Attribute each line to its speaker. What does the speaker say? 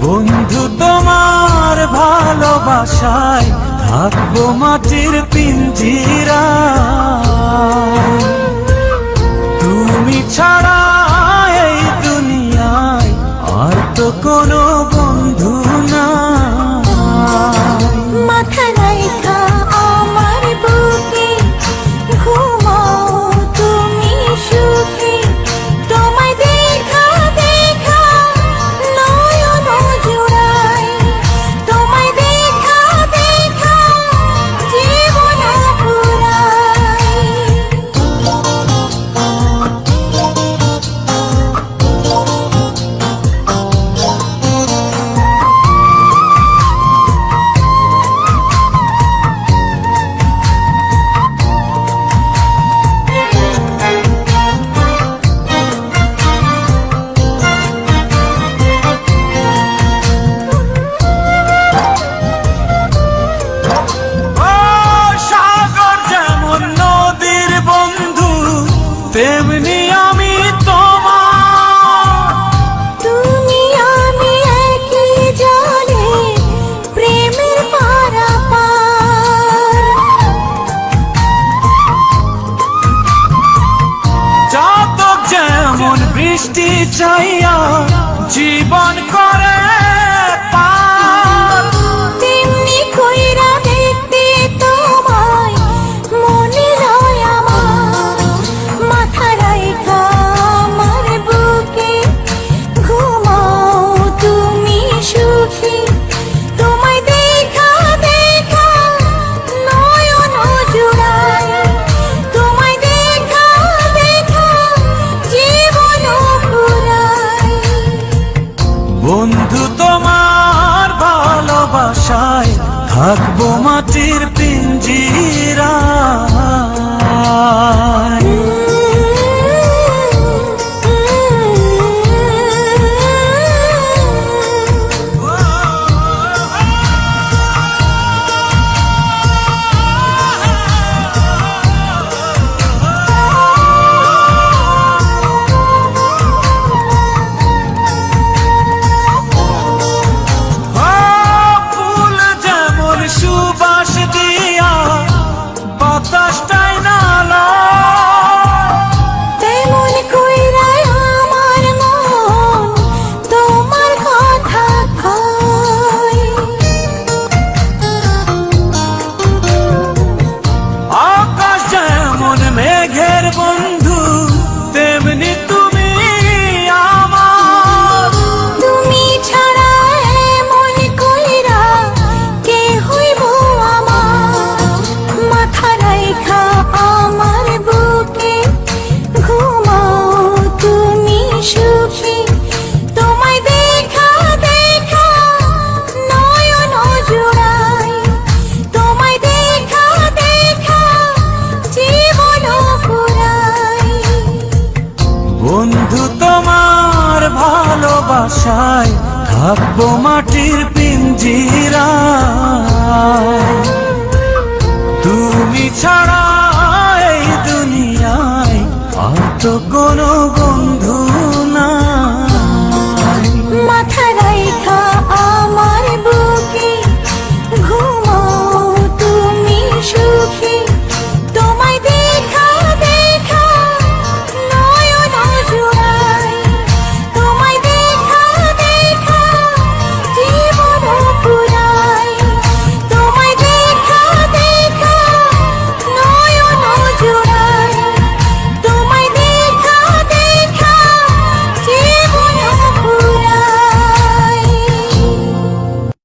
Speaker 1: বন্ধু তোমার ভালোবাসায় থাকবো মাটির পিঞ্জিরায়। তুমি ছাড়া এই দুনিয়ায় আর তো কোনো বন্ধু নাই।
Speaker 2: মাথা রাইখা আমার বুকে ঘুমাও তুমি সুখে, তোমায় দেখা দেখা নয়ন জুড়াই, তোমায় দেখা দেখা জীবন পুরাই।
Speaker 1: তেমনি আমি তোমার,
Speaker 2: তুমি আমি একই জলে প্রেমের পারাপার।
Speaker 1: চাতক যেমন বৃষ্টি চাইয়া জীবন করে পার,
Speaker 2: তেমনি কইরা দেখতে তোমায় মনে হয় আমার। মাথা রাইখা আমার বুকে ঘুমাও তুমি সুখী, তোমায় দেখা দেখা নয়ন জুড়াই, তোমায় দেখা দেখা জীবন পুরাই।
Speaker 1: বন্ধু তোমার ভালোবাসায় থাকবো মাটির পিঞ্জিরায়। ফুল যেমন সুবাস দিয়া বাতাসটাই নালা,
Speaker 2: তেমন কইরা আমার মন তোমার কথা কয়।
Speaker 1: আকাশ যেমন মেঘের বন্ধু তেমনি তুমি আমার।
Speaker 2: তুমি ছাড়া এমন কইরা কে হইব আমার। মাথা রাইখা আমার বুকে ঘুমাও তুমি সুখী, তোমায় দেখা দেখা নয়ন জুড়াই, তোমায় দেখা দেখা জীবন পুরাই।
Speaker 1: বন্ধু তোমার ভালোবাসায় থাকবো মাটির পিঞ্জিরায়। তুমি ছাড়া এই দুনিয়ায় আর তো কোনো বন্ধু